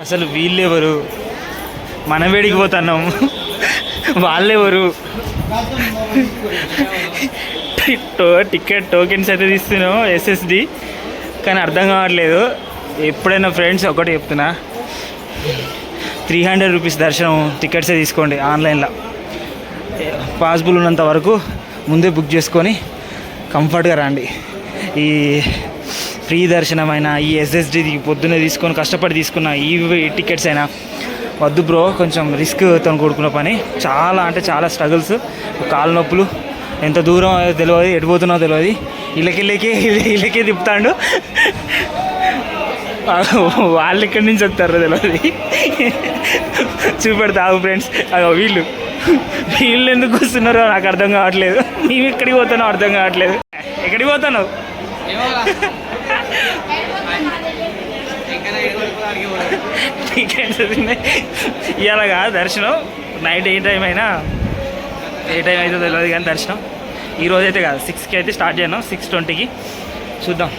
అసలు వీళ్ళెవరు, మనం వేడికి పోతున్నాం, వాళ్ళెవరు? టికెట్ టోకెన్స్ అయితే తీస్తున్నాం ఎస్ఎస్డి, కానీ అర్థం కావట్లేదు. ఎప్పుడైనా ఫ్రెండ్స్ ఒకటి చెప్తున్నా, 300 రూపీస్ దర్శనం టికెట్సే తీసుకోండి ఆన్లైన్లో. పాసిబుల్ ఉన్నంత వరకు ముందే బుక్ చేసుకొని కంఫర్ట్గా రండి. ఈ ఫ్రీ దర్శనం అయినా, ఈ ఎస్ఎస్డి పొద్దున్నే తీసుకొని కష్టపడి తీసుకున్న ఈ టికెట్స్ అయినా వద్దు బ్రో. కొంచెం రిస్క్తో కూడుకున్న పని. చాలా అంటే చాలా స్ట్రగుల్స్, కాళ్ళ నొప్పులు, ఎంత దూరం తెలియదు, ఎడిపోతున్నా తెలియదు, ఇళ్ళకే తిప్పుతాడు. వాళ్ళు ఎక్కడి నుంచి వస్తారో తెలియదు. చూపెడతావు ఫ్రెండ్స్, వీళ్ళు ఎందుకు వస్తున్నారో నాకు అర్థం కావట్లేదు. మేము ఎక్కడికి పోతున్నావు అర్థం కావట్లేదు. ఎక్కడికి పోతున్నావు? ఇలాగా దర్శనం నైట్ ఏ టైం అయితే తెలియదు, కానీ దర్శనం ఈరోజు అయితే కాదు, 6కి అయితే స్టార్ట్ చేయను, 6:20కి చూద్దాం.